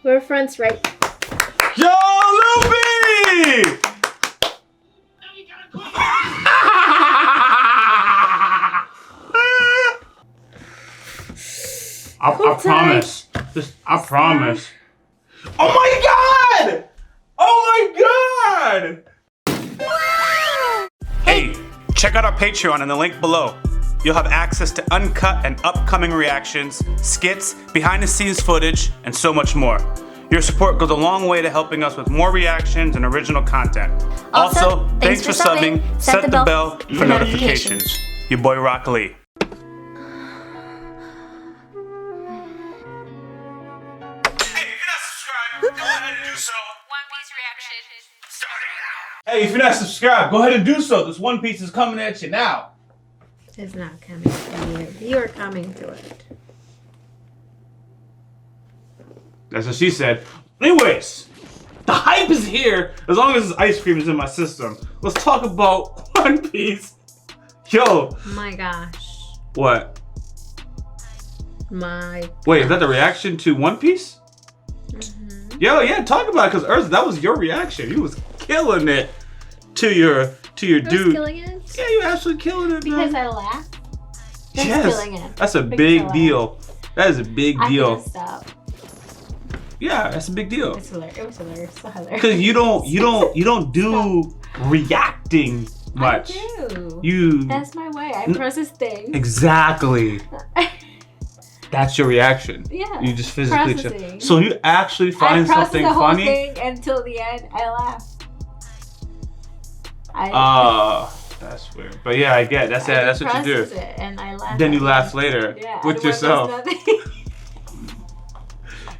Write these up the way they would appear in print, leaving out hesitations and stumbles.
We're friends, right? Yo, Luffy! I promise. I promise. Oh my god! Oh my god! Hey, check out our Patreon in the link below. You'll have access to uncut and upcoming reactions, skits, behind the scenes footage, and so much more. Your support goes a long way to helping us with more reactions and original content. Also, thanks for subbing. Set the bell for notifications. Your boy YaBoyRockLee. Hey, if you're not subscribed, go ahead and do so. This One Piece is coming at you now. It's not coming to you. You are coming to it. That's what she said. Anyways, the hype is here as long as this ice cream is in my system. Let's talk about One Piece. Yo. Oh my gosh. What? My. Wait, is that the reaction to One Piece? Mm-hmm. Yo, yeah, talk about it, because Erza, that was your reaction. You was killing it to your dude. Killing it? Yeah, you absolutely killing it, because man. I laughed. That's yes, killing it. that's a big deal. That is a big deal. I can't stop. Yeah, that's a big deal. It's hilarious. It was hilarious. So hilarious. Because you don't do reacting much. I do. You. That's my way. I process things. Exactly. That's your reaction. Yeah. You just physically processing. chill. So you actually find something the whole funny. Thing until the end, I laugh. That's weird. But yeah, I get it. That's what you do. It and I laugh. Then you laugh later with yourself.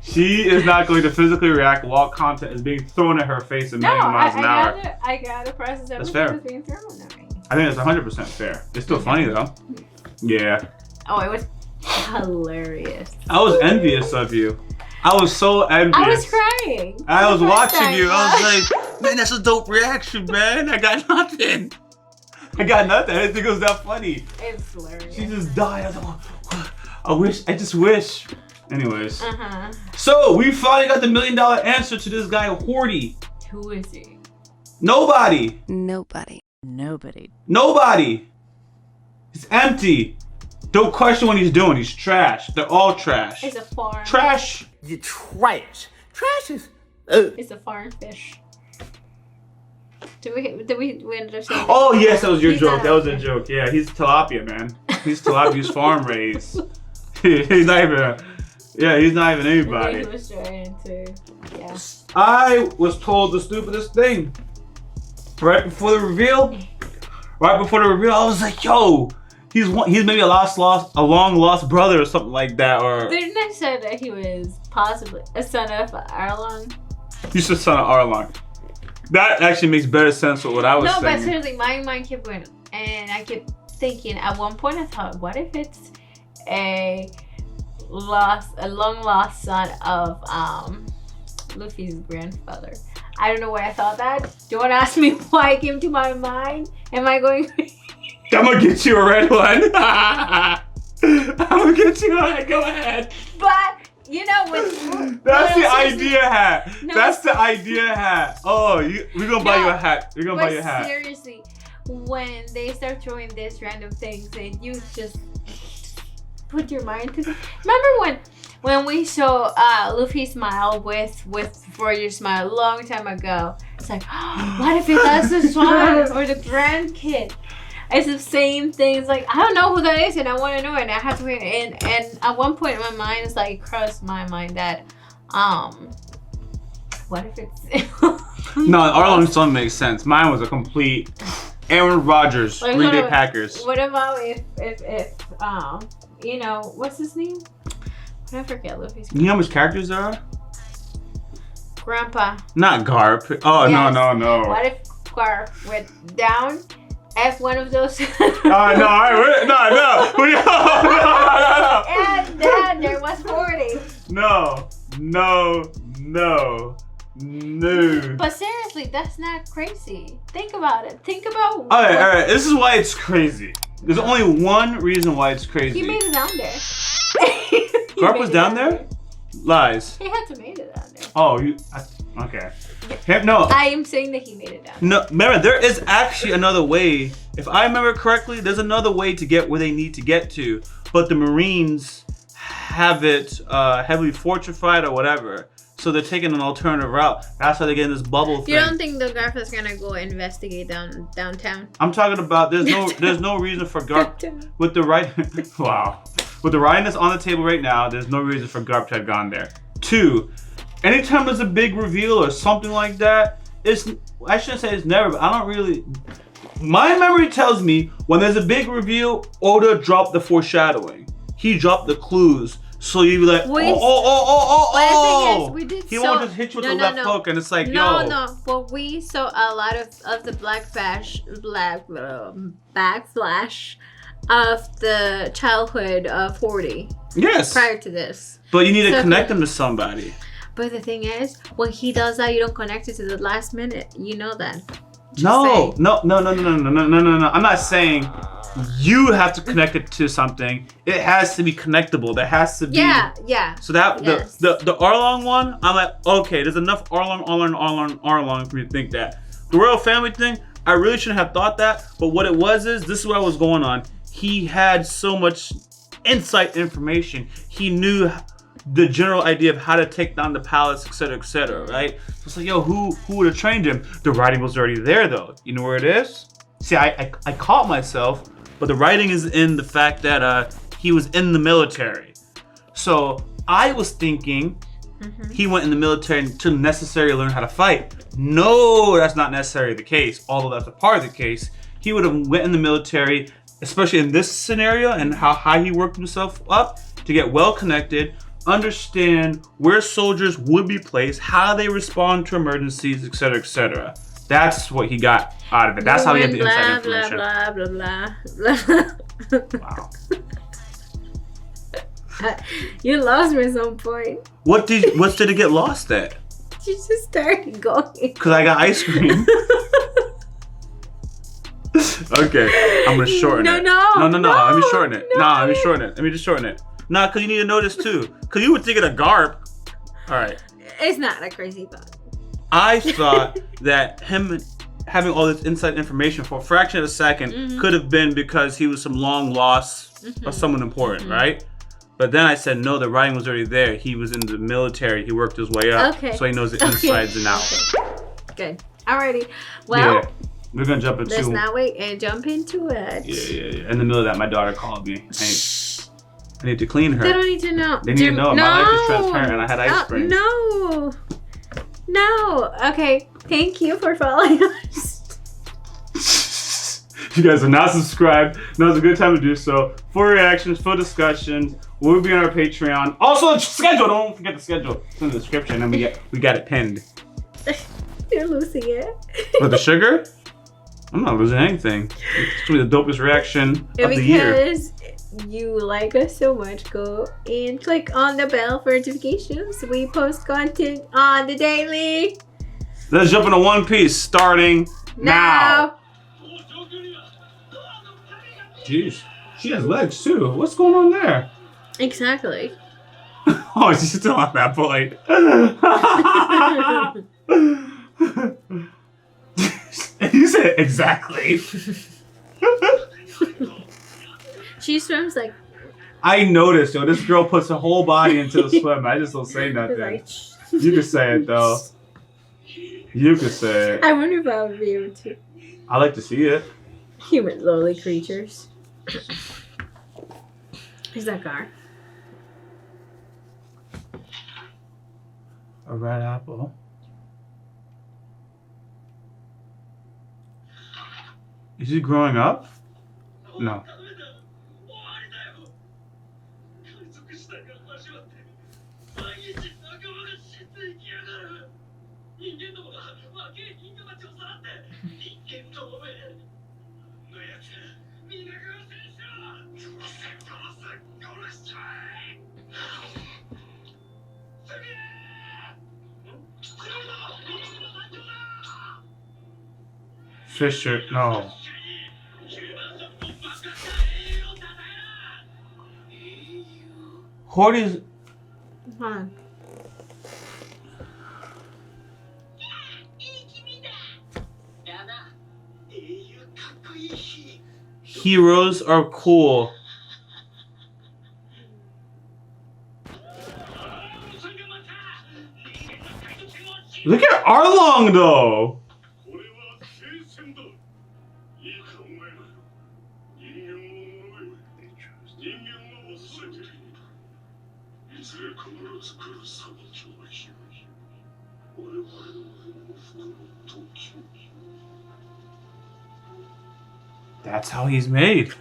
She is not going to physically react while content is being thrown at her face a million miles an hour. I gotta process everything that's fair. that's being thrown at me. I think that's 100% fair. It's still funny though. Yeah. Oh, it was hilarious. I was envious of you. I was so envious. I was crying. I was watching you. I was like, man, that's a dope reaction, man. I got nothing. I didn't think it was that funny. It's hilarious. She just died. I was like, I just wish. Anyways. So we finally got the $1 million answer to this guy, HORDY. Who is he? Nobody. Nobody. He's empty. Don't question what he's doing. He's trash. They're all trash. It's a farm. Trash. You trash. Trash is. It's a farm fish. Did we ended up saying? Oh yes, that was your joke. That was a joke. Yeah, he's tilapia, man. He's tilapia's farm raised. He's not even. Yeah, he's not even anybody. He was trying to. Yeah. I was told the stupidest thing. Right before the reveal. I was like, yo. He's maybe a long lost brother or something like that, or. Didn't I say that he was possibly a son of Arlong? You said son of Arlong. That actually makes better sense with what I was saying. No, but seriously, my mind kept going, and I kept thinking. At one point, I thought, what if it's a long lost son of Luffy's grandfather? I don't know why I thought that. Don't ask me why it came to my mind. Am I going? I'm gonna get you a red one. I'm gonna get you one. Go ahead. But you know what? That's the idea hat. No, that's the idea hat. Oh, we're gonna buy you a hat. We're gonna buy you a hat. Seriously, when they start throwing these random things, and you just put your mind to. Remember when we saw Luffy smile with Roger smile a long time ago? It's like, oh, what if that's the son or the grandkid? It's the same thing. It's like, I don't know who that is, and I want to know it, and I have to wait. And at one point in my mind, it's like crossed my mind that, what if it's? No, Arlong's son makes sense. Mine was a complete Aaron Rodgers, like, Green Bay Packers. What about if you know, what's his name? I forget Luffy's name. You know how much characters there are? Grandpa. Not Garp. Oh, yes. No. What if Garp went down? F one of those. No. And then there was 40. No. But seriously, that's not crazy. Think about it. Think about. All right. This is why it's crazy. There's only one reason why it's crazy. He made it down there. Garp was down there? Lies. He had to made it down there. Oh, okay. No. I am saying that he made it down. No, remember, there is actually another way. If I remember correctly, there's another way to get where they need to get to. But the Marines have it heavily fortified or whatever. So they're taking an alternative route. That's how they get in this bubble thing. You don't think the Garf is gonna go investigate downtown? I'm talking about there's no reason for Garp with the right wow. With the writing that's on the table right now, there's no reason for Garp to have gone there. 2, anytime there's a big reveal or something like that, I shouldn't say it's never, but I don't really. My memory tells me when there's a big reveal, Oda dropped the foreshadowing. He dropped the clues. So you be like, But the thing is, we did he won't just hit you with the left hook and it's like, no, yo. No, but we saw a lot of the backflash of the childhood of HORDY. Yes. Prior to this. But you need to connect them to somebody. But the thing is, when he does that, you don't connect it to the last minute. You know that. No. I'm not saying you have to connect it to something. It has to be connectable. There has to be. Yeah. So that the Arlong one, I'm like, okay, there's enough Arlong for me to think that. The royal family thing, I really shouldn't have thought that. But what it was is, this is what was going on. He had so much insight information. He knew the general idea of how to take down the palace, etc., right? So it's like, yo, who would have trained him? The writing was already there, though. You know where it is? See, I caught myself, but the writing is in the fact that he was in the military. So I was thinking he went in the military to necessarily learn how to fight. No, that's not necessarily the case, although that's a part of the case. He would have went in the military, especially in this scenario, and how high he worked himself up to get well connected, understand where soldiers would be placed, how they respond to emergencies, etc. That's what he got out of it. That's how he had the inside information. Blah. Wow. You lost me at some point. What did it get lost at? You just started going. Cause I got ice cream. Okay, I'm gonna shorten it. No. Let me shorten it. Let me just shorten it. Nah, cause you need to know this too. Cause you were thinking of Garp. All right. It's not a crazy thought. I thought that him having all this inside information for a fraction of a second could have been because he was some long lost of someone important, right? But then I said, no, the writing was already there. He was in the military. He worked his way up. Okay. So he knows the insides and outs. Okay. Good. Alrighty. Well, yeah. We're going to jump into... Let's not wait and jump into it. Yeah. In the middle of that, my daughter called me. I need to clean her. They don't need to know. They need to know. My life is transparent and I had ice cream. No. Okay. Thank you for following us. You guys are not subscribed. Now's a good time to do so. For reactions, for discussions, we'll be on our Patreon. Also, the schedule. Don't forget the schedule. It's in the description, and we got it pinned. You're losing it. With the sugar? I'm not losing anything. It's gonna be the dopest reaction of the year. Because you like us so much, go and click on the bell for notifications. We post content on the daily. Let's jump into One Piece starting now. Jeez, she has legs too. What's going on there? Exactly. Oh, she's still on that point. You said exactly. She swims like... I noticed, yo. This girl puts her whole body into the swim. I just don't say nothing. Like, you can say it though. You can say it. I wonder if I would be able to. I like to see it. Human lowly creatures. Who's that car? A red apple. Is he growing up? No. Fisher, no. Hordy's. Hold on. Heroes are cool. Look at Arlong though. That's how he's made.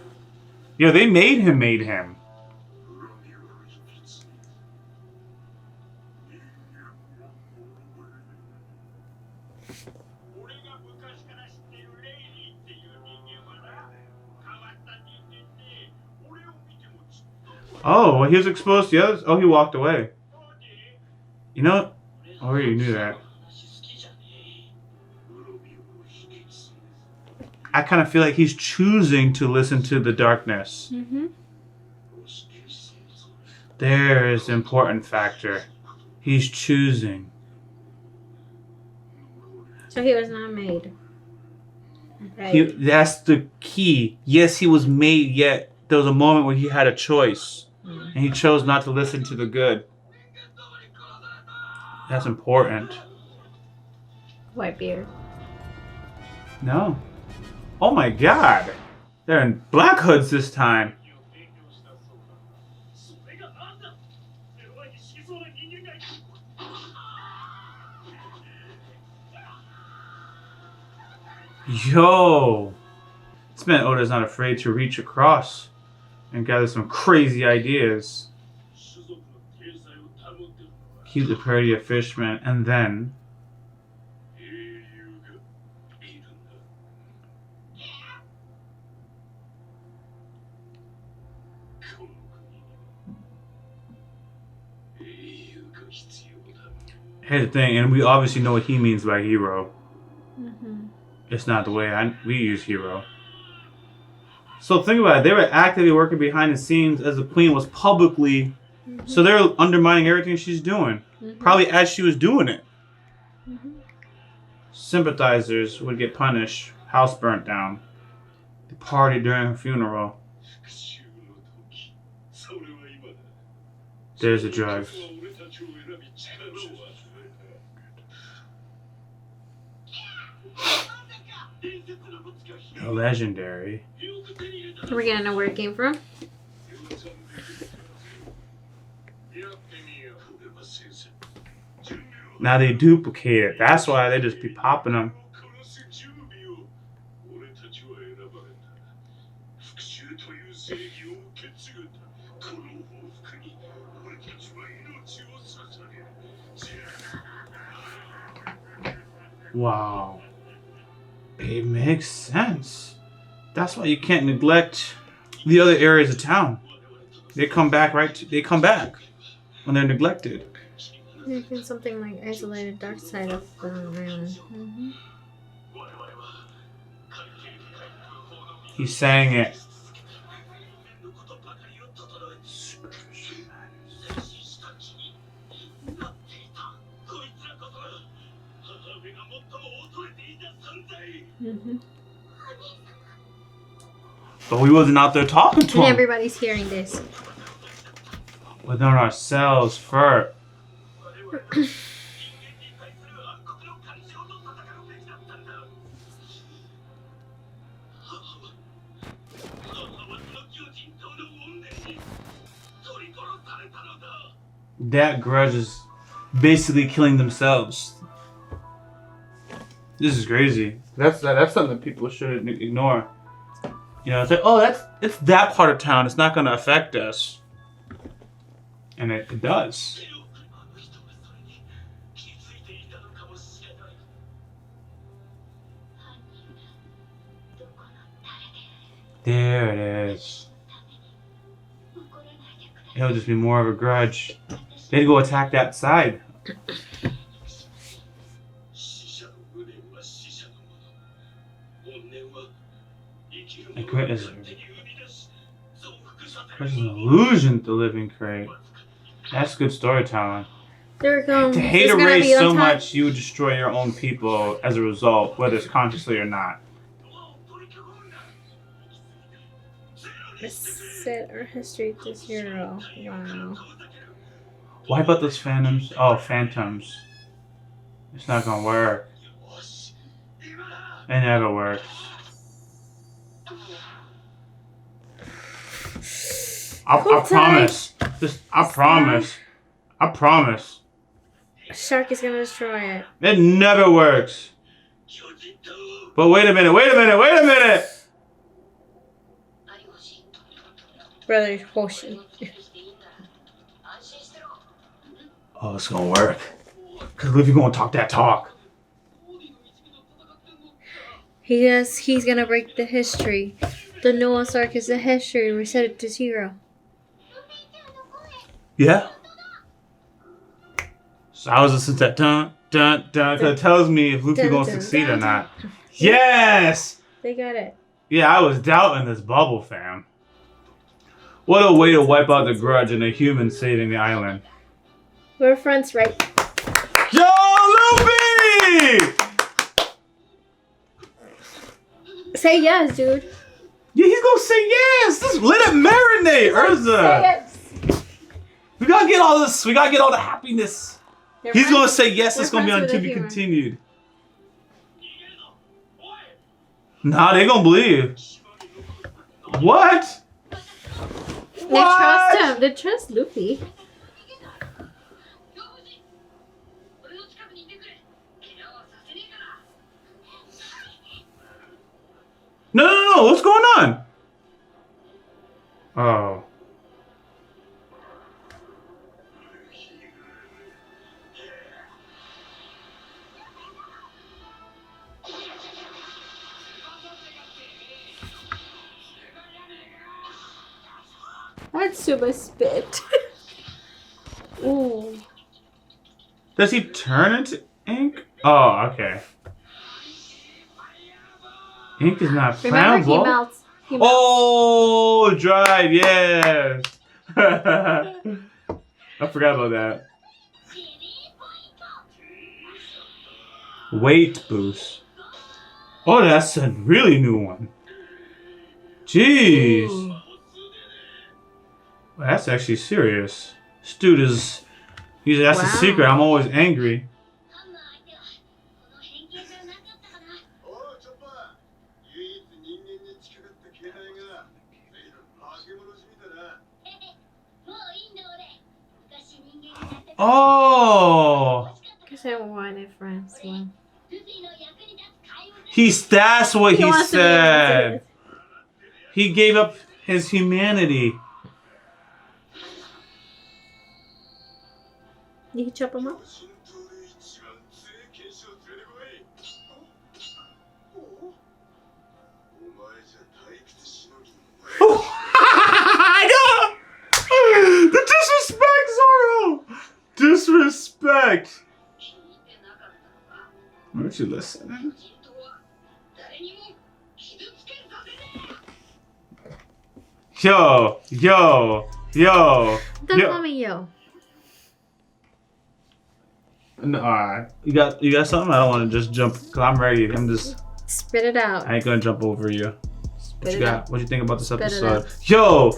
Yeah, they made him. Oh, well, he was exposed to the others. Oh, he walked away. You know? Oh, you knew that. I kind of feel like he's choosing to listen to the darkness. Mm-hmm. There is the important factor. He's choosing. So he was not made. Right. That's the key. Yes, he was made, yet there was a moment where he had a choice. And he chose not to listen to the good. That's important. White beard. No. Oh my god. They're in black hoods this time. Yo. This man Oda's not afraid to reach across and gather some crazy ideas. Keep the party of fishmen, and then here's the thing, and we obviously know what he means by hero. Mm-hmm. It's not the way we use hero. So think about it. They were actively working behind the scenes as the queen was publicly. Mm-hmm. So they're undermining everything she's doing. Mm-hmm. Probably as she was doing it. Mm-hmm. Sympathizers would get punished. House burnt down. The party during her funeral. There's a drug. Legendary. We're gonna know where it came from. Now they duplicate it. That's why they just be popping them. Wow. It makes sense. That's why you can't neglect the other areas of town. They come back, right? They come back when they're neglected. Making something like isolated dark side of the island. Mm-hmm. He's saying it. Mm-hmm. But we wasn't out there talking to him. And everybody's hearing this. Within ourselves first. That grudge is basically killing themselves. This is crazy. That's something that people should ignore. You know, it's like, oh, it's that part of town. It's not going to affect us, and it does. There it is. It'll just be more of a grudge. They'd go attack that side. There's an illusion to live and create. That's good storytelling. To hate a race so much, you would destroy your own people as a result, whether it's consciously or not. Set our history to 0. Wow. Why about those phantoms? Oh, phantoms. It's not gonna work. It never works. I promise. I promise. Shark is gonna destroy it. It never works. But wait a minute. Brother Hoshi. Oh, it's gonna work. Cause Luffy gonna talk that talk. He's gonna break the history. The Noah's Ark is the history. Reset it to 0. Yeah. So I was listening to that dun dun dun because it tells me if Luffy gonna succeed or not. Yes! They got it. Yeah, I was doubting this bubble, fam. What a way to wipe out the grudge and a human saving the island. We're friends, right? Yo, Luffy! Say yes, dude. Yeah, he's gonna say yes. Just let it marinate, Erza. Say yes. We gotta get all this. We gotta get all the happiness. He's gonna say yes. It's gonna be on to be continued. Nah, they gonna believe. What? They trust him. They trust Luffy. No. What's going on? Oh. That's super spit. Ooh. Does he turn into ink? Oh, okay. Ink is not Remember, flammable. he melts. Oh, dried, yes. I forgot about that. Weight boost. Oh, that's a really new one. Jeez. Ooh. Well, that's actually serious. This dude is... That's the secret. I'm always angry. Oh! Because I wanted friends. One. That's what he wants to be said. He gave up his humanity. You can chop him up. I know! The disrespect, Zoro! Disrespect! Aren't you listening? Yo! Don't call me yo. No, alright. You got something? I don't want to just jump because I'm ready. I'm just... Spit it out. I ain't gonna jump over you. What you got? What you think about this episode? Out. Yo!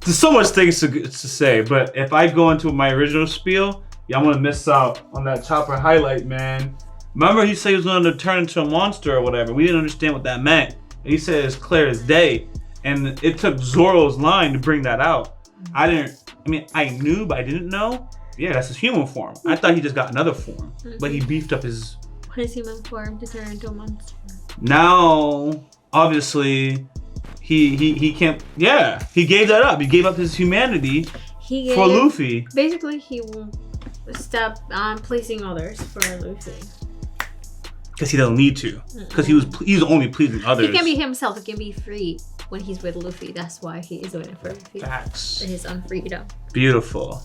There's so much things to say, but if I go into my original spiel, I'm gonna miss out on that Chopper highlight, man. Remember he said he was gonna turn into a monster or whatever. We didn't understand what that meant. And he said it's clear as day. And it took Zoro's line to bring that out. I knew, but I didn't know. Yeah, that's his human form. I thought he just got another form, but he beefed up his human form to turn into a monster. Now, obviously, he can't. Yeah, he gave that up. He gave up his humanity for Luffy. Basically, he will stop pleasing others for Luffy. Because he doesn't need to. Because he's only pleasing others. He can be himself. He can be free when he's with Luffy. That's why he is waiting for Luffy. Facts. His unfreedom. Beautiful.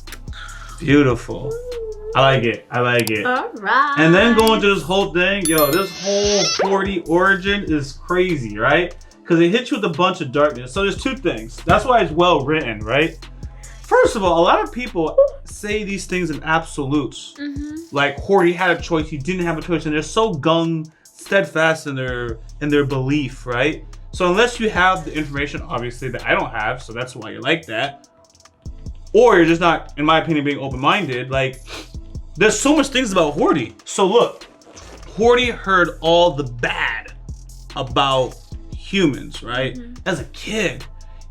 I like it. Alright. And then going to this whole thing, this whole HORDY origin is crazy, right? Because it hits you with a bunch of darkness. So there's two things. That's why it's well written, right? First of all, a lot of people say these things in absolutes. Like HORDY had a choice, he didn't have a choice, and they're so steadfast in their belief, right? So unless you have the information, obviously, that I don't have, so that's why you're like that, or you're just not, in my opinion, being open-minded, like, there's so much things about HORDY. So look, HORDY heard all the bad about humans, right? As a kid,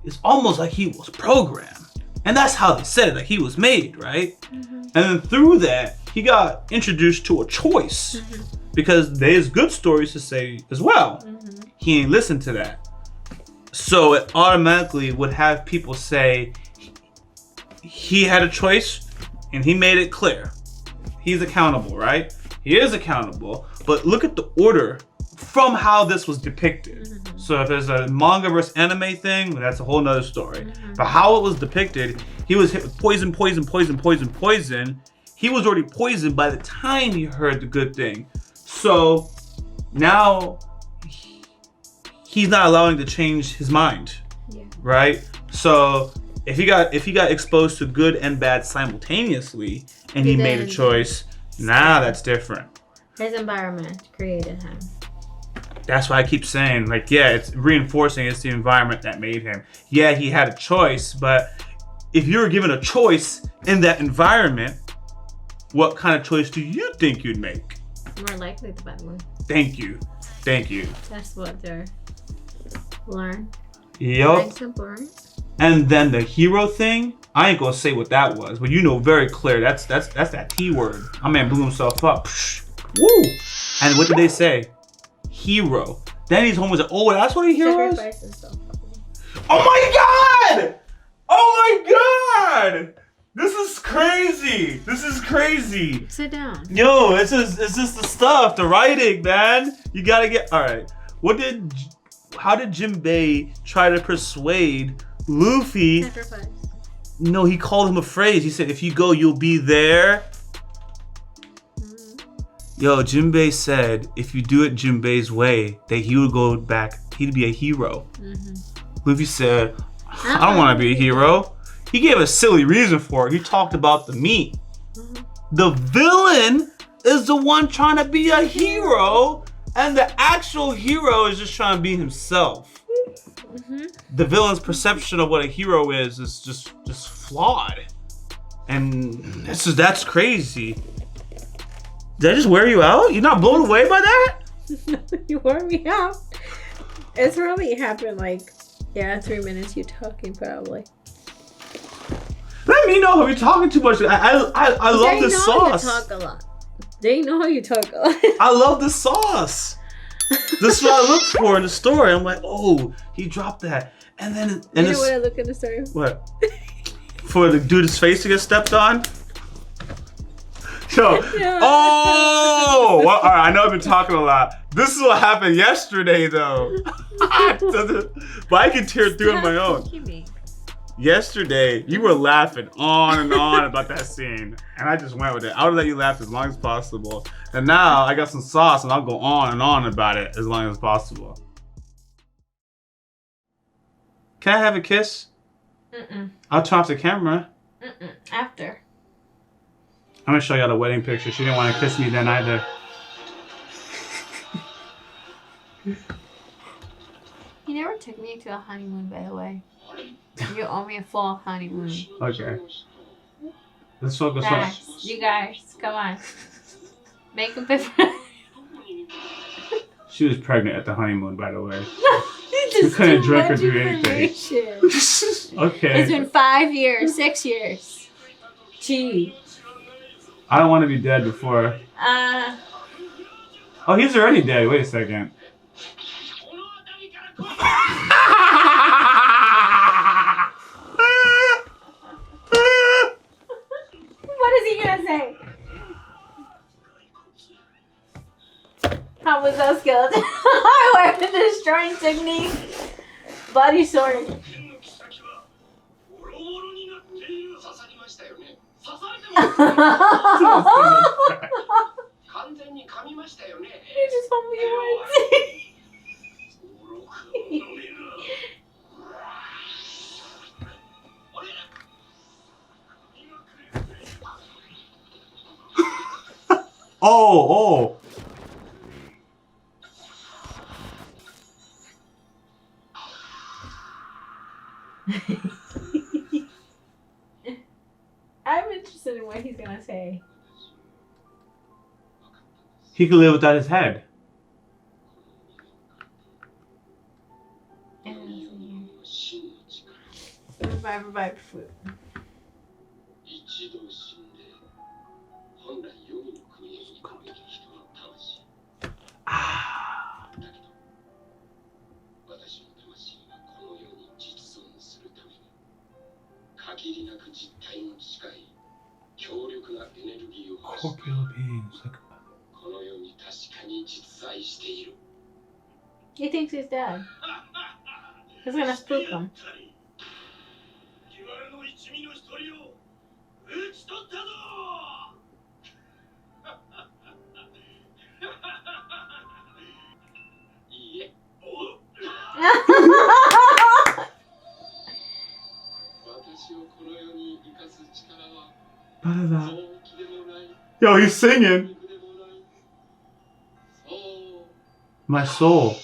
it's almost like he was programmed. And that's how they said it, like he was made, right? And then through that, he got introduced to a choice because there's good stories to say as well. He ain't listened to that. So it automatically would have people say he had a choice and he made it clear. He's accountable, right? He is accountable, but look at the order from how this was depicted. So if there's a manga versus anime thing, that's a whole nother story. But how it was depicted, he was hit with poison, poison, poison, poison, poison. He was already poisoned by the time he heard the good thing. So now he's not allowing to change his mind, right? So if he got exposed to good and bad simultaneously, and he made a choice, now that's different. His environment created him. That's why I keep saying, like, yeah, it's reinforcing it's the environment that made him. Yeah, he had a choice, but if you were given a choice in that environment, what kind of choice do you think you'd make? More likely the bad one. Thank you. Thank you. That's what they're learn. Yup. Simple, right? And then the hero thing, I ain't gonna say what that was, but you know very clear that's that T word. My man blew himself up. Psh, woo! And what did they say? Hero. Then he's home was like, oh, that's what a hero is? Oh my god! Oh my god! This is crazy. This is crazy. Sit down. Yo, it's just the stuff, the writing, man. You gotta get, all right. How did Jinbei try to persuade Luffy? Sacrifice. No, he called him a phrase. He said, if you go, you'll be there. Yo, Jinbei said, if you do it Jinbei's way, that he would go back, he'd be a hero. Luffy said, I don't want to be a hero. He gave a silly reason for it. He talked about the meat. The villain is the one trying to be a hero, and the actual hero is just trying to be himself. The villain's perception of what a hero is just flawed. And that's crazy. Did I just wear you out? You're not blown away by that? You wore me out. It's probably happened like, 3 minutes you talking probably. Let me know if you're talking too much. I love this sauce. They know you talk a lot. They know you talk a lot. I love the sauce. This is what I look for in the story. I'm like, oh, he dropped that. And then you know what I look in the story? What? For the dude's face to get stepped on? Yo, oh! Well, all right, I know I've been talking a lot. This is what happened yesterday, though. But I can tear through on my own. Yesterday, you were laughing on and on about that scene, and I just went with it. I would let you laugh as long as possible. And now I got some sauce, and I'll go on and on about it as long as possible. Can I have a kiss? I'll turn off the camera. After. I'm gonna show y'all the wedding picture. She didn't want to kiss me then either. You never took me to a honeymoon, by the way. You owe me a full honeymoon. Okay. Let's focus on. You guys, come on. Make a bit. She was pregnant at the honeymoon, by the way. We couldn't drink or do anything. Okay. It's been 5 years, 6 years. Gee. I don't want to be dead before. Oh, he's already dead. Wait a second. What is he gonna say? How was that skilled? I learned the destroying technique. Body sword. You just told me you weren't. Oh. He could live without his head. Revive food. Corporeal beings. Like... He thinks he's dead. He's gonna spook him. Yo, he's singing. My soul.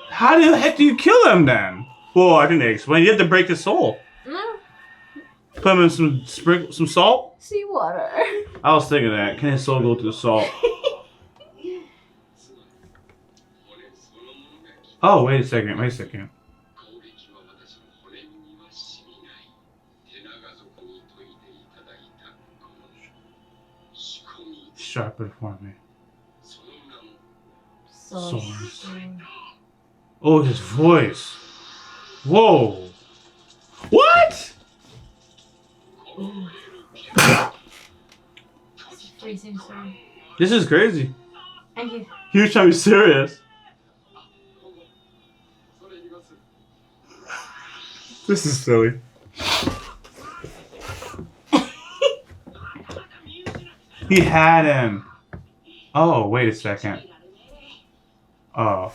How the heck do you kill him then? Well, I think they explain. You have to break his soul. No. Put him in some salt. Seawater. I was thinking that. Can his soul go through salt? Oh, wait a second. Wait a second. Sharpen for me. Swords. Oh, his voice. Whoa. What? Freezing storm. This is crazy. And He was trying to be serious. This is silly. He had him. Oh, wait a second. Oh.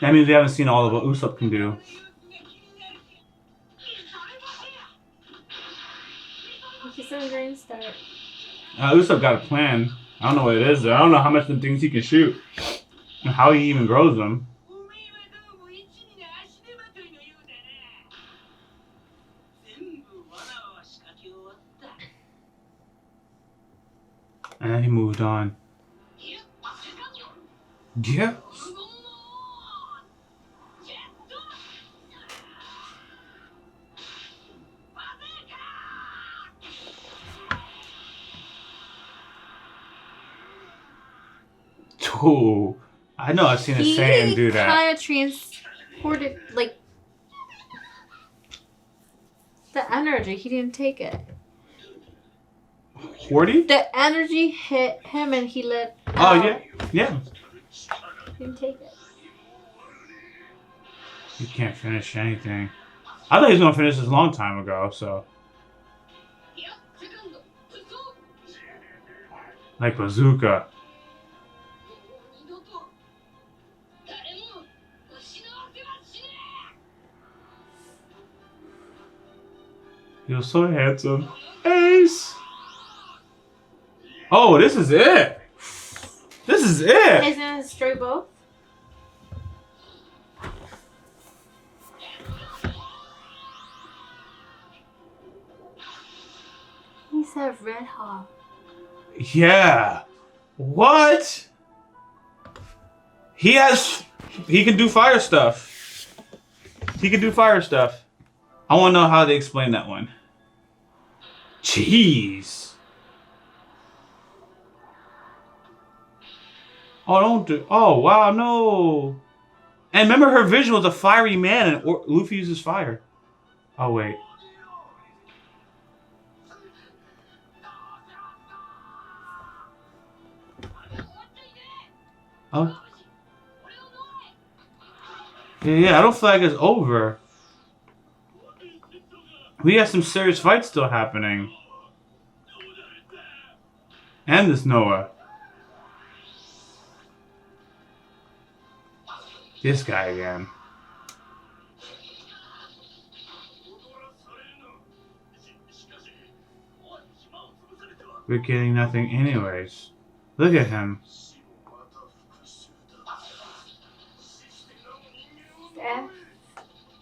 That means we haven't seen all of what Usopp can do. He's a green star. Usopp got a plan. I don't know what it is though. I don't know how much of the things he can shoot. And how he even grows them. And then he moved on. Yeah. Ooh, I know I've seen a Saiyan do that. He kind of transported, like, the energy. He didn't take it. HORDY? The energy hit him and he let Oh, yeah. Yeah. He didn't take it. You can't finish anything. I thought he was going to finish this a long time ago, so. Like bazooka. He was so handsome. Ace! Oh, this is it! This is it! Isn't it straight both? He said red hawk. Yeah. What? He can do fire stuff. He can do fire stuff. I want to know how they explain that one. Jeez. Oh, don't do. Oh, wow, no. And remember, her vision was a fiery man, and Luffy uses fire. Oh, wait. Oh. Yeah, I don't feel like it's over. We have some serious fights still happening. And this Noah. This guy again. We're getting nothing anyways. Look at him. F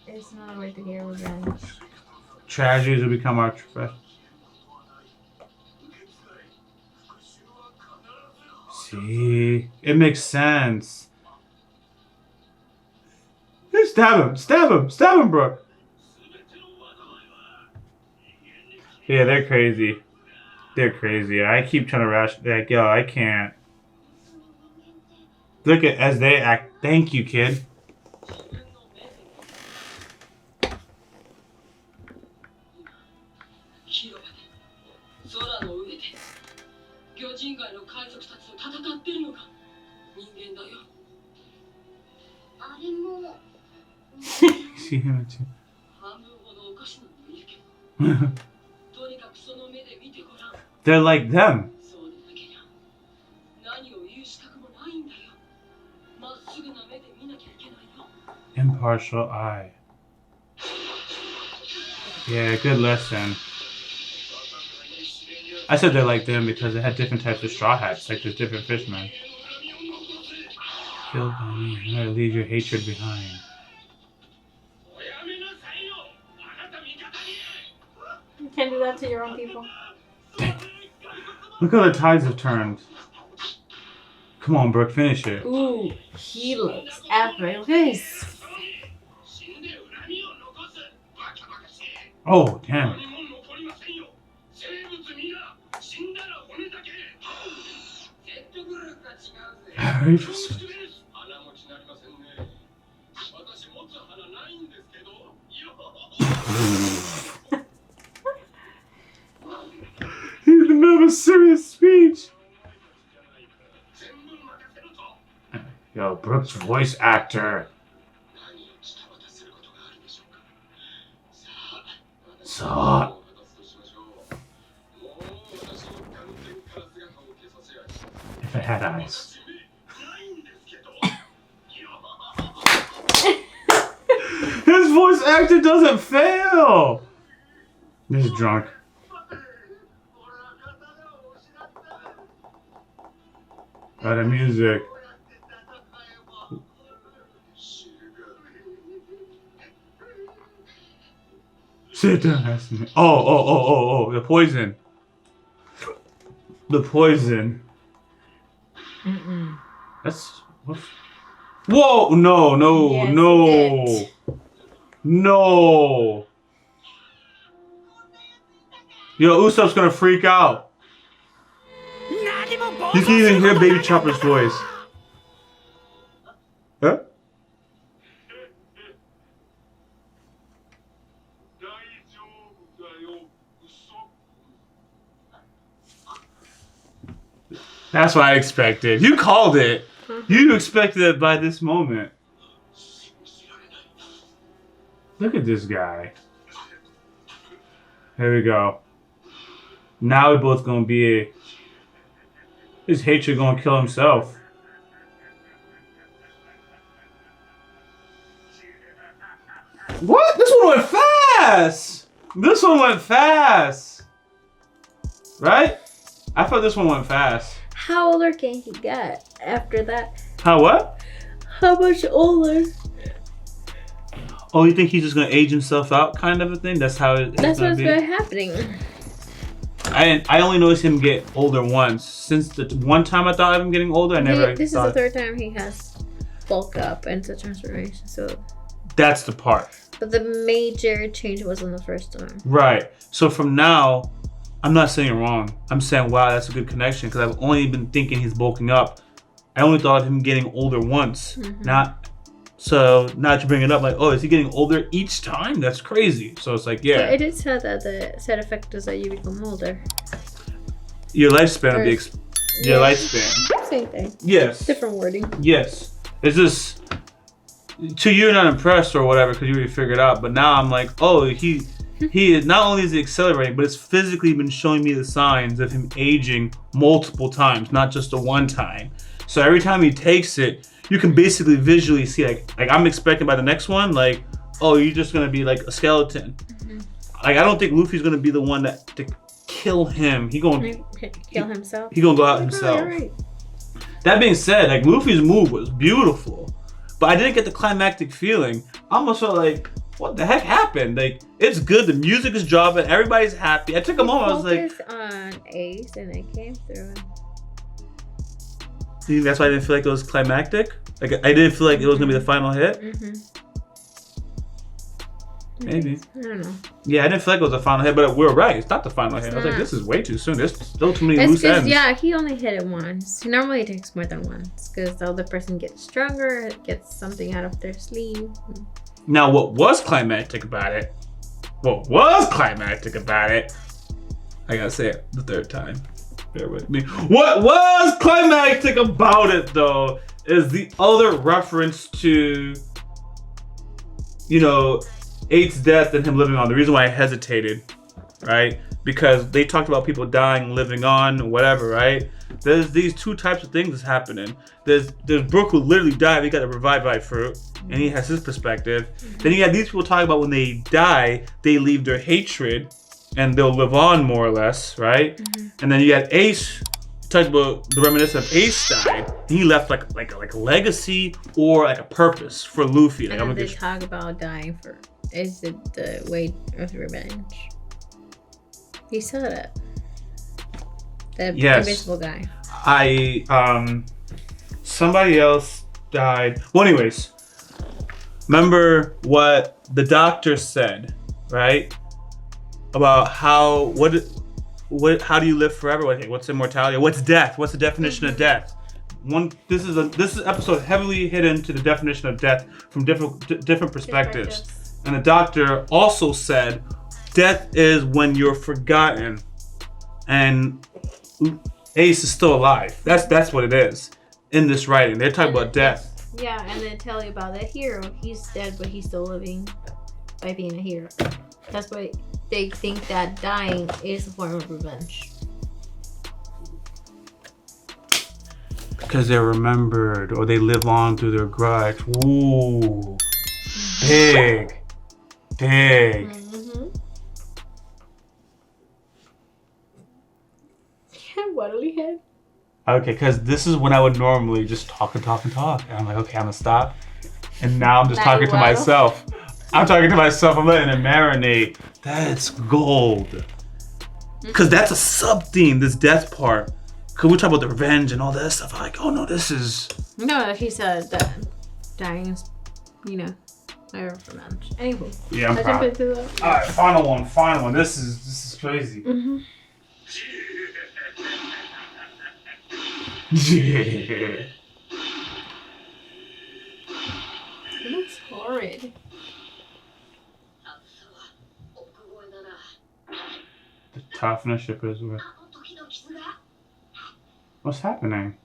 is another way to get revenge. Tragedies will become our profession. See, it makes sense. Stab him, bro. Yeah, they're crazy. They're crazy. I keep trying to rush. Like, yo, I can't. Look at as they act. Thank you, kid. See him too. They're like them. Impartial eye. Yeah, good lesson. I said they're like them because they had different types of straw hats, like there's different fishmen. Killed by me, you gotta leave your hatred behind. You can't do that to your own people. Look how the tides have turned. Come on, Brooke, finish it. Ooh, he looks epic. Look at his. Oh, damn. Very frustrating. He's in the middle of a serious speech. Yo, Brooke's voice actor. So. If I had eyes. His voice actor doesn't fail. He's drunk. Oh, the music. Sit down. Oh, the poison. The poison. That's what? Whoa! No! Yes, No! No! Yo, Usopp's gonna freak out. You can even hear Baby Chopper's voice. Huh? That's what I expected. You called it. You expected it by this moment. Look at this guy. Here we go. Now we're both gonna be his hatred gonna kill himself. What? This one went fast! This one went fast! Right? I thought this one went fast. How older can he get after that? How what? How much older? Oh, you think he's just gonna age himself out, kind of a thing? That's how it's That's gonna what's be? been happening. I only noticed him get older once. Since the one time I thought of him getting older, I never This thought. is the third time he has bulked up into transformation. So, That's the part. but the major change was in the first time. Right. So from now, I'm not saying wrong. I'm saying, wow, that's a good connection because I've only been thinking he's bulking up. I only thought of him getting older once. So now that you bring it up, like, oh, is he getting older each time? That's crazy. So it's like, yeah. But it did say that the side effect is that you become older. Your lifespan will be your lifespan. Same thing. Yes. Different wording. Yes. It's just to you not impressed or whatever because you already figured out. But now I'm like, oh, he is not only is he accelerating, but it's physically been showing me the signs of him aging multiple times, not just the one time. So every time he takes it, you can basically visually see like I'm expecting by the next one, like, oh, you're just gonna be like a skeleton. Like I don't think Luffy's gonna be the one to kill him. He gonna kill himself. He gonna go out himself. Right. That being said, like Luffy's move was beautiful, but I didn't get the climactic feeling. I almost felt like what the heck happened? Like, it's good. The music is dropping. Everybody's happy. I took a moment. I was like, on Ace, and it came through. Do you think that's why I didn't feel like it was climactic? Like, I didn't feel like it was gonna be the final hit. Maybe. I don't know. Yeah, I didn't feel like it was a final hit, but we were right. It's not the final hit. I was like, this is way too soon. There's still too many loose ends. Yeah, he only hit it once. He normally takes more than once because the other person gets stronger, gets something out of their sleeve. Now, what was climactic about it? I gotta say it the third time. Bear with me. What was climactic about it, though, is the other reference to, you know, 8's death and him living on. The reason why I hesitated, right? Because they talked about people dying, living on, whatever, right? There's these two types of things that's happening. There's Brooke who literally died, he got revived by fruit, and he has his perspective. Then you have these people talking about when they die, they leave their hatred and they'll live on more or less, right? And then you got Ace, talked about the reminiscence of Ace died, and he left like a legacy or like a purpose for Luffy. Like, and then they talk about dying for, is it the weight of revenge? He said it. The invisible guy. Somebody else died. Well, anyways, remember what the doctor said, right? About how do you live forever? What's immortality? What's death? What's the definition of death? This is episode heavily hidden to the definition of death from different perspectives. And the doctor also said, death is when you're forgotten, and Ace is still alive. That's what it is in this writing. They're talking about death. Yeah, and they tell you about the hero. He's dead, but he's still living by being a hero. That's why they think that dying is a form of revenge. Because they're remembered, or they live on through their grudge. Ooh, big. Waddly head. Okay, because this is when I would normally just talk. And I'm like, okay, I'm gonna stop. And now I'm just talking to myself. I'm talking to myself. I'm letting it marinate. That's gold. Because that's a sub-theme, this death part. Because we talk about the revenge and all that stuff. I'm like, oh no, this is... No, he said that dying is, you know, my revenge. Anyway. Yeah, I'm proud. Alright, final one. This is crazy. Yeah. It looks horrid. The toughness ship is with. What's happening?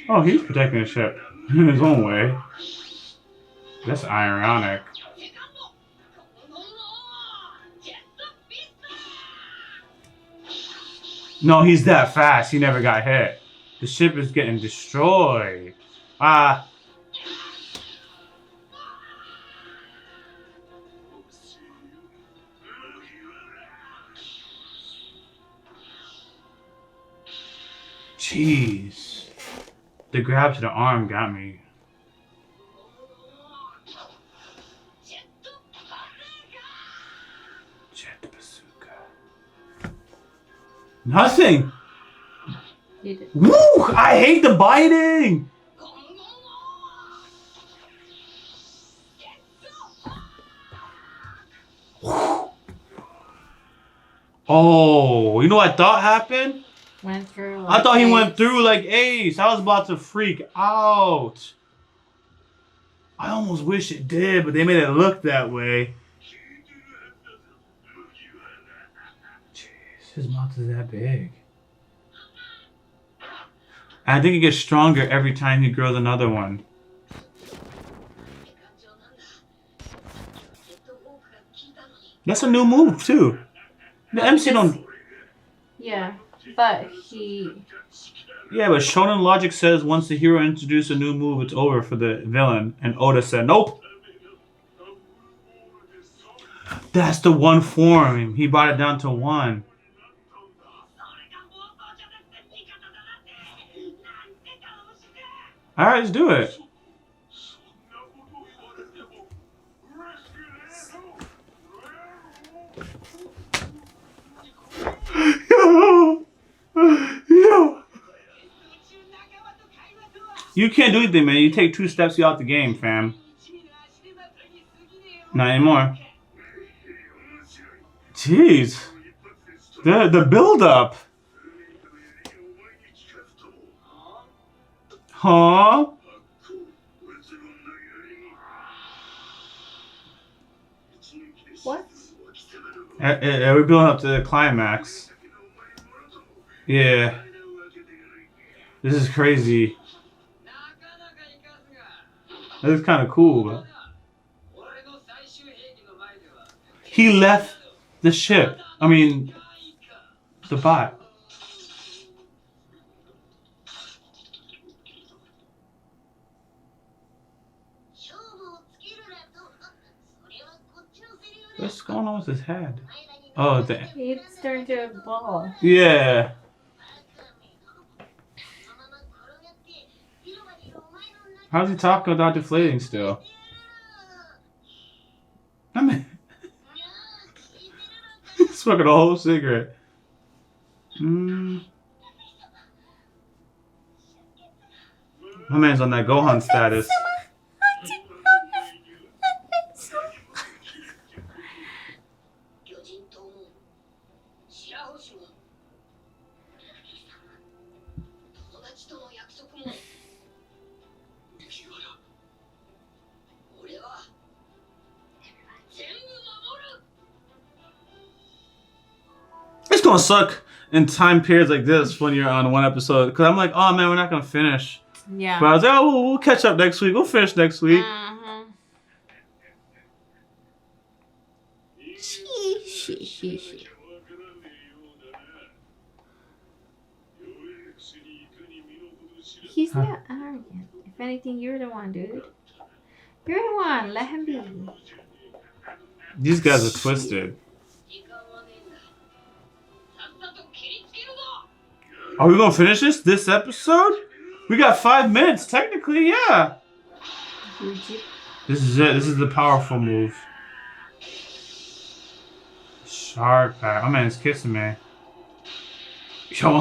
Oh, he's protecting the ship in his own way. That's ironic. No, he's that fast. He never got hit. The ship is getting destroyed. Jeez. The grab to the arm got me. Jet bazooka. Nothing. Woo! I hate the biting. Oh, you know what I thought happened? Went through. Like I thought he Ace. went through like Ace. I was about to freak out. I almost wish it did, but they made it look that way. Jeez, his mouth is that big. I think it gets stronger every time he grows another one. That's a new move too. The MC don't. Yeah, but he. Yeah, but Shonen Logic says once the hero introduces a new move, it's over for the villain. And Oda said, nope. That's the one form. He brought it down to one. Alright, let's do it. Yo. Yo. You can't do anything, man. You take 2 steps, you're out the game, fam. Not anymore. Jeez. The build-up. Huh? What? We're building up to the climax. Yeah. This is crazy. This is kind of cool, but he left the ship. I mean, the bot. What's going on with his head? Oh, damn. It's turned to a ball. Yeah. How's he talking without deflating still? I mean, he's smoking a whole cigarette. My man's on that Gohan status. It's gonna suck in time periods like this when you're on one episode, because I'm like, oh man, we're not gonna finish. Yeah. But I was like, oh, we'll catch up next week. We'll finish next week. He's not arrogant. If anything, you're the one, dude. You're the one. Let him be. These guys are twisted. Are we gonna finish this episode? We got 5 minutes, technically, yeah. This is it. This is the powerful move. Shark pack. My man's kissing me. Yo,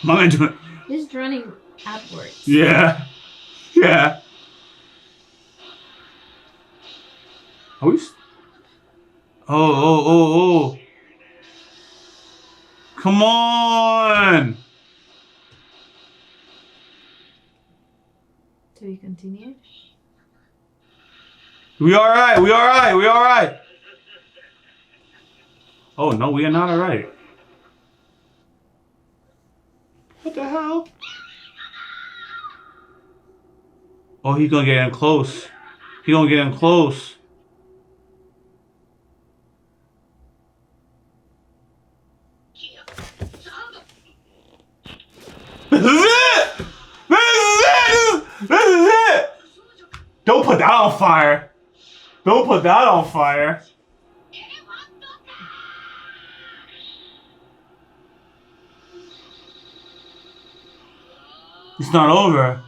my man doing. He's running outwards. Yeah. Yeah. Are we? Oh. Come on. Do we continue? We alright. Oh no, we are not alright. What the hell? Oh, he's gonna get in close. He gonna get in close. This is it! This is it! Don't put that on fire. Don't put that on fire. It's not over.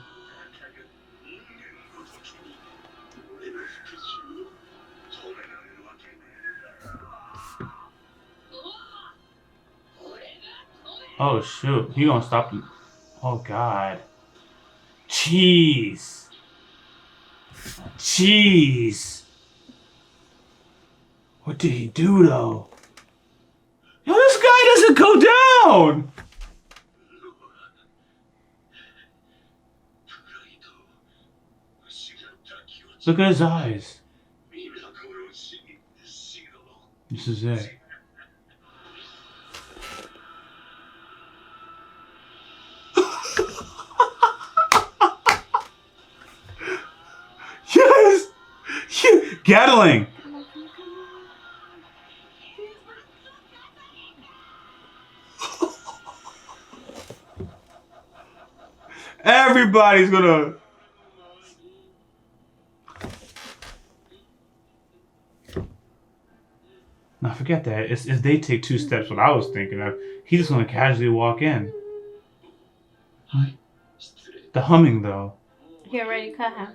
Oh shoot, he gonna stop him. Oh god. Jeez. What did he do though? Yo, this guy doesn't go down! Look at his eyes. This is it. Yes! Gatling! Everybody's gonna... Now forget that. It's if they take 2 steps, what I was thinking of. He's just gonna casually walk in. What? The humming though. He already cut him.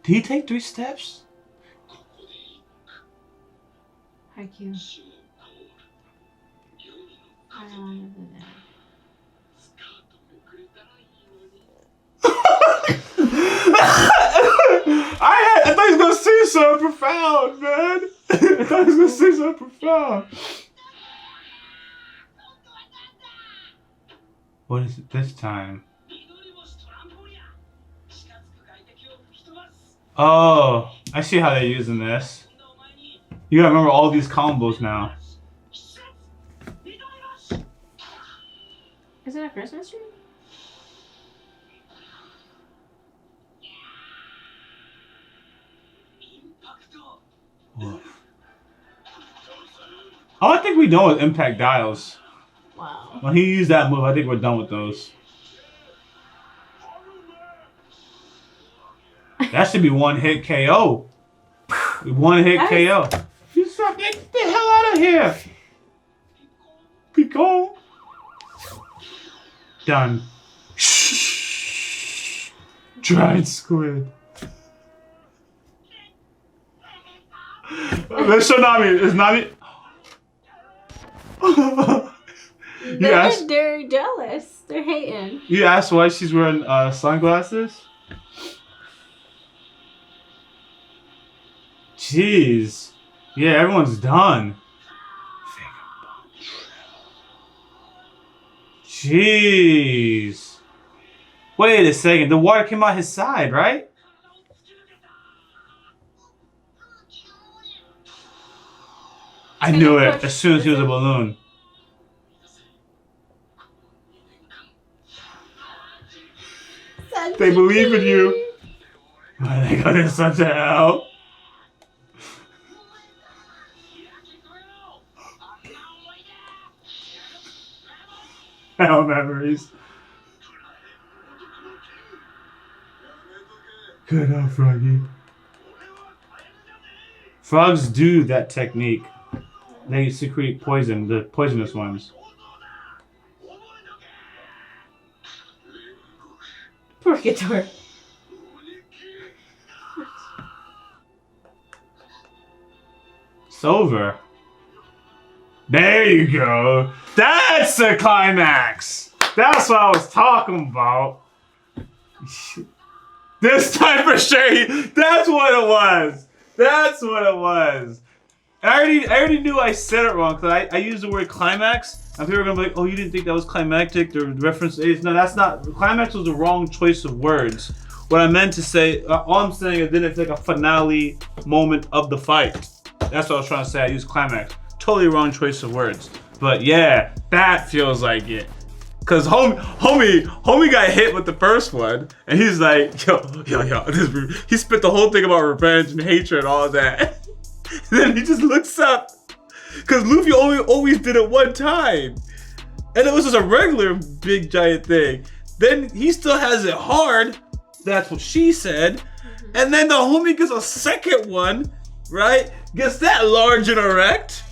Did he take 3 steps? How cute. I don't know I thought he was gonna say something profound, man. I thought he was gonna say something profound. What is it this time? Oh, I see how they're using this. You gotta remember all these combos now. Is it a Christmas tree? I think we're done with impact dials. Wow. When he used that move, I think we're done with those. That should be 1-hit KO. 1-hit KO. You stop, get the hell out of here. Be gone. Done. Shh. Dried squid. Let's show Nami. Is Nami? They're jealous. They're hating. You asked why she's wearing sunglasses? Jeez. Yeah, everyone's done. Jeez. Wait a second. The water came out his side, right? I knew it as soon as he was a balloon. They believe in you. Why they got in such a hell? Hell memories. Good enough, Froggy. Frogs do that technique. They secrete poison, the poisonous ones. Purgatory. It's over. There you go. That's the climax. That's what I was talking about. This time for sure. That's what it was. That's what it was. I already knew I said it wrong because I used the word climax. And people are gonna be like, oh, you didn't think that was climactic? The reference is no, that's not. Climax was the wrong choice of words. What I meant to say, all I'm saying is then it's like a finale moment of the fight. That's what I was trying to say. I used climax. Totally wrong choice of words. But yeah, that feels like it. Cause homie got hit with the first one, and he's like, yo. He spit the whole thing about revenge and hatred and all that. Then he just looks up, cause Luffy always did it one time, and it was just a regular big giant thing. Then he still has it hard. That's what she said. And then the homie gets a second one, right? Gets that large and erect,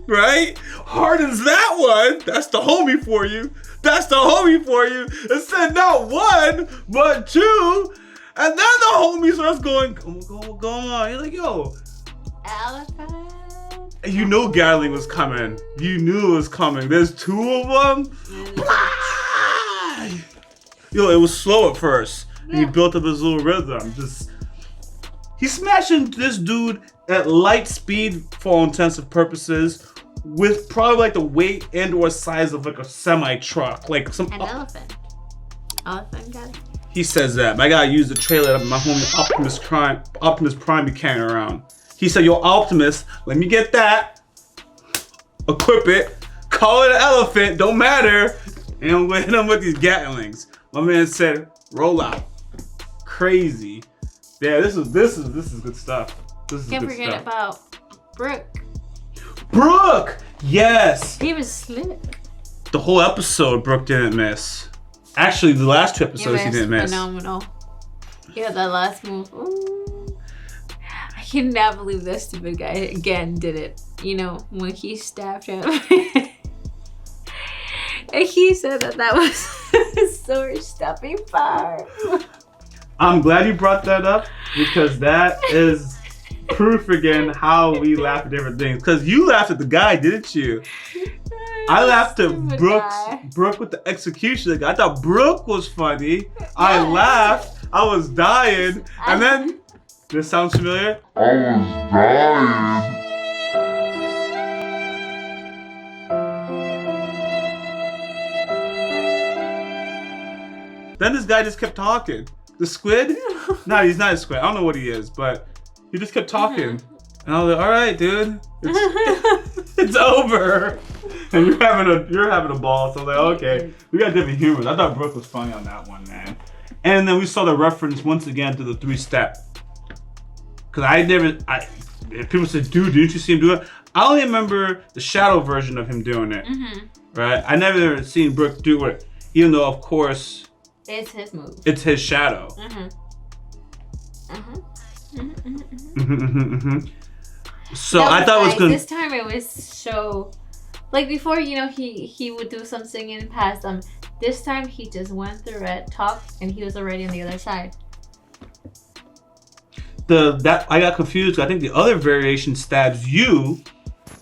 right? Hardens that one. That's the homie for you. That's the homie for you. And said not one, but two. And then the homie starts going, go on. You're like, yo. Elephant. You know Gatling was coming. You knew it was coming. There's 2 of them. Yo, it was slow at first. And he built up his little rhythm. He's smashing this dude at light speed for all intensive purposes, with probably like the weight and or size of like a semi truck, like some. An elephant. Elephant got it. He says that. But I gotta use the trailer that my homie Optimus Prime be carrying around. He said, "Yo, Optimus, let me get that. Equip it. Call it an elephant. Don't matter." And I'm gonna hit him with these Gatlings. My man said, "Roll out." Crazy. Yeah, this is good stuff. Can't forget about Brooke. Brooke! Yes! He was slick. The whole episode, Brooke didn't miss. Actually, the last 2 episodes he didn't miss. Phenomenal. Yeah, that last move. Ooh. I cannot believe that stupid guy again did it. You know, when he stabbed him. And he said that was his sword stepping far. I'm glad you brought that up because that is proof again how we laugh at different things. Because you laughed at the guy, didn't you? I laughed at Brooke with the execution. I thought Brooke was funny. Yeah. I laughed. I was dying. And then, this sounds familiar? I was dying. Then this guy just kept talking. The squid? No, he's not a squid. I don't know what he is, but he just kept talking. And I was like, all right, dude. It's over. And you're having a ball. So I was like, okay, we got different humors. I thought Brooke was funny on that one, man. And then we saw the reference once again to the 3-step. Cause people said, dude, didn't you see him do it? I only remember the shadow version of him doing it. Right? I never seen Brooke do it. Even though, of course, it's his move. It's his shadow. So no, I thought it was good. This time it was so, like before, you know, he would do something in past. This time he just went through it, talked, and he was already on the other side. I got confused. I think the other variation stabs you,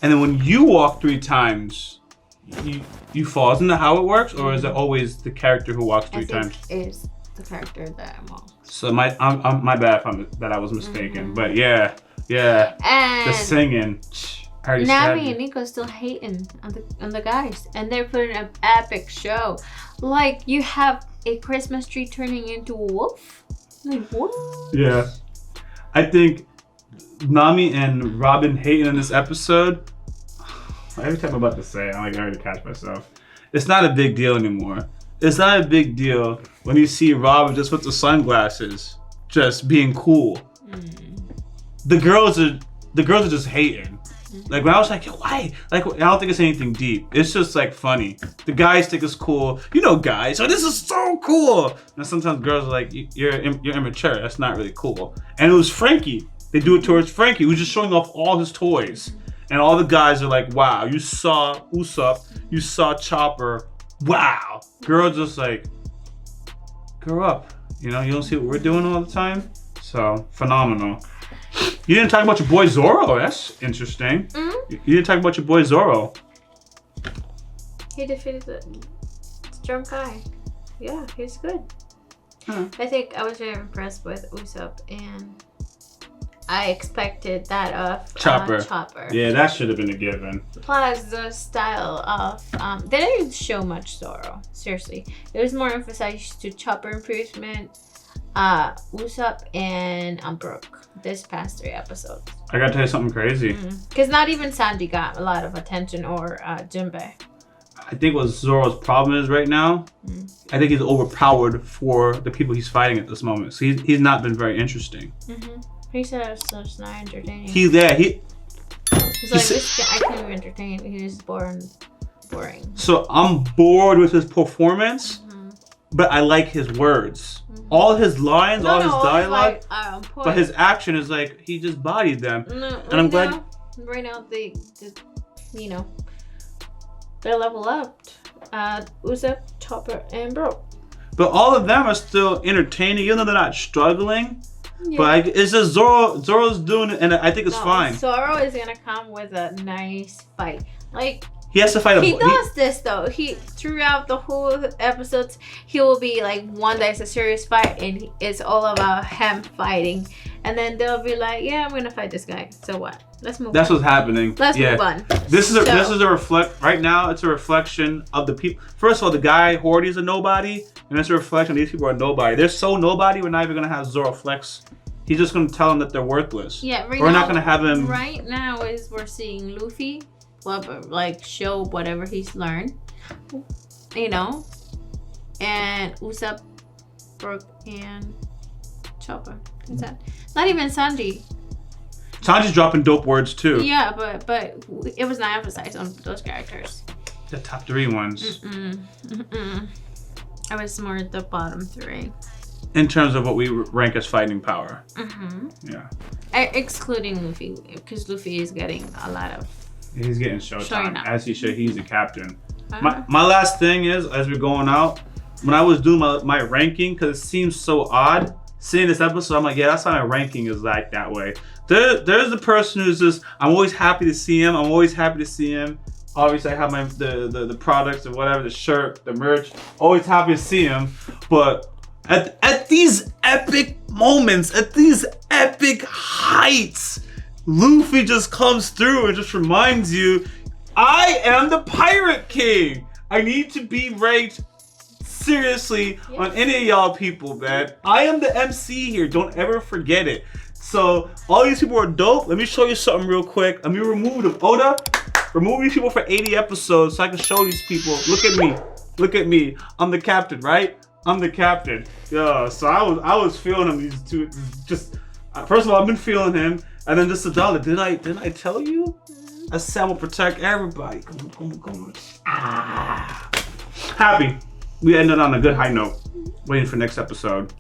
and then when you walk 3 times, you fall. Isn't that how it works, or is it always the character who walks 3 times? It's the character that I'm on. So my bad that I was mistaken, but yeah. And the singing. Nami and Nico still hating on the guys, and they're putting an epic show. Like you have a Christmas tree turning into a wolf. Like what? Yeah, I think Nami and Robin hating in this episode. Every time I'm about to say it, I already catch myself. It's not a big deal anymore. It's not a big deal when you see Robin just with the sunglasses, just being cool. The girls are just hating. Like when I was like, yo, why? Like I don't think it's anything deep. It's just like funny. The guys think it's cool. You know, guys. So this is so cool. And sometimes girls are like, you're immature. That's not really cool. And it was Frankie. They do it towards Frankie, who's just showing off all his toys. And all the guys are like, wow, you saw Usopp, you saw Chopper, wow. Girls just like, grow up. You know, you don't see what we're doing all the time? So, phenomenal. You didn't talk about your boy Zoro. That's interesting. You didn't talk about your boy Zoro. He defeated the strong guy. Yeah, he's good. I think I was very impressed with Usopp, and I expected that of Chopper. Yeah, that should have been a given. Plus the style of they didn't show much Zoro. Seriously, it was more emphasized to Chopper improvement, Usopp, and Brooke this past 3 episodes. I gotta tell you something crazy. Because not even Sanji got a lot of attention, or Jinbei. I think what Zoro's problem is right now, I think he's overpowered for the people he's fighting at this moment. So he's not been very interesting. He said it's just not entertaining. He's like, I can't even entertain. He's boring. So I'm bored with his performance, but I like his words. All his lines, all his dialogue, but his action is like, he just bodied them. And I'm glad. Right now, they you know, they're level up. Usopp, Chopper, and Brooke. But all of them are still entertaining, even though they're not struggling. Yeah. But it's just Zoro's doing it, and I think it's fine. Zoro is gonna come with a nice fight. Like he has to fight. He does this though. He throughout the whole episodes, he will be like one that's a serious fight, and it's all about him fighting. And then they'll be like, "Yeah, I'm gonna fight this guy. So what? Let's move." That's what's happening. Let's move on. This is a reflect. Right now, it's a reflection of the people. First of all, the guy HORDY is a nobody, and it's a reflection. These people are nobody. They're so nobody. We're not even gonna have Zoro flex. He's just gonna tell them that they're worthless. Yeah, we're not gonna have him. Right now is we're seeing Luffy, like show whatever he's learned, you know, and Usopp, Brooke, and Chopper. Is that not even Sanji? Sanji's dropping dope words too. Yeah, but it was not emphasized on those characters. The top 3 ones. I was more at the bottom 3. In terms of what we rank as fighting power. Yeah. Excluding Luffy, because Luffy is getting a lot of. He's getting showtime, as he should. He's the captain. My last thing is, as we're going out, when I was doing my ranking, because it seems so odd, seeing this episode, I'm like, yeah, that's why my ranking is like that way. There's the person who's just, I'm always happy to see him. Obviously, I have my the products or whatever, the shirt, the merch. Always happy to see him. But at these epic moments, at these epic heights, Luffy just comes through and just reminds you, I am the Pirate King. I need to be ranked seriously on any of y'all people, man. I am the MC here. Don't ever forget it. So all these people are dope. Let me show you something real quick. Let me remove them. Oda, remove these people for 80 episodes so I can show these people. Look at me. Look at me. I'm the captain, right? I'm the captain. Yeah. So I was feeling him. These two. Just first of all, I've been feeling him, and then just $1. Didn't I tell you? I said I will protect everybody. Come on. Ah. Happy. We ended on a good high note. Waiting for next episode.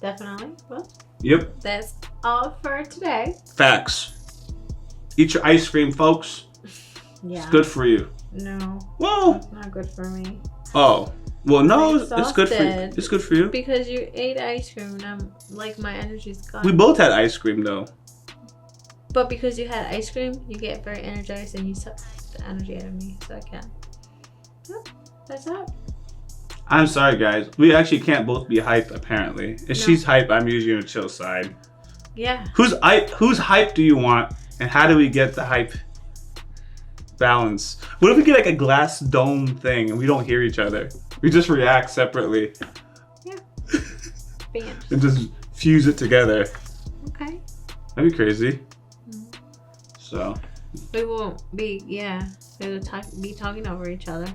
Definitely. Well, yep. That's all for today. Facts. Eat your ice cream, folks. Yeah. It's good for you. No. Whoa. It's not good for me. Oh. Well, no, it's good for you. It's good for you. Because you ate ice cream and I'm like, my energy's gone. We both had ice cream though. But because you had ice cream, you get very energized and you suck the energy out of me, so I can't. Yep, that's it. I'm sorry, guys. We actually can't both be hyped, apparently. If she's hyped, I'm usually on the chill side. Yeah. Whose hype do you want, and how do we get the hype balance? What if we get like a glass dome thing and we don't hear each other? We just react separately. Yeah. And just fuse it together. Okay. That'd be crazy. So. We won't be, we will be talking over each other.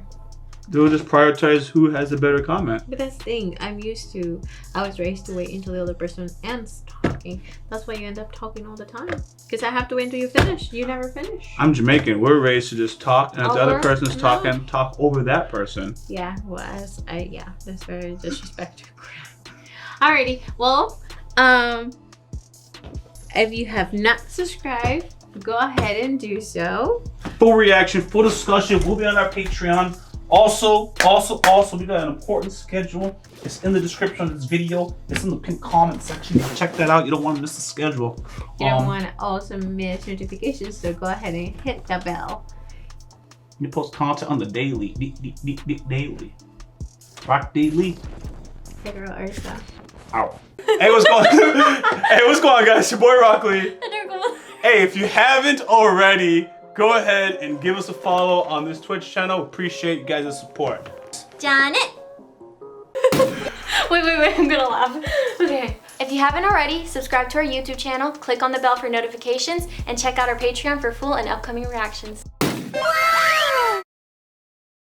They'll just prioritize who has a better comment. But that's the thing, I was raised to wait until the other person ends talking. That's why you end up talking all the time. Because I have to wait until you finish. You never finish. I'm Jamaican. We're raised to just talk, and if the other person's talking, talk over that person. Yeah, well, that's very disrespectful. Alrighty, well, if you have not subscribed, go ahead and do so. Full reaction, full discussion will be on our Patreon. Also, we got an important schedule. It's in the description of this video. It's in the pinned comment section. Check that out. You don't want to miss the schedule. You don't want to also miss notifications, so go ahead and hit the bell. You post content on the daily. Daily. Rock daily. YaGirlErza. Ow. Hey, what's going on? Hey, what's going on, guys? Your boy RockLee. Hey, if you haven't already, go ahead and give us a follow on this Twitch channel. Appreciate you guys' support. Janet. Wait, I'm gonna laugh. Okay. If you haven't already, subscribe to our YouTube channel, click on the bell for notifications, and check out our Patreon for full and upcoming reactions.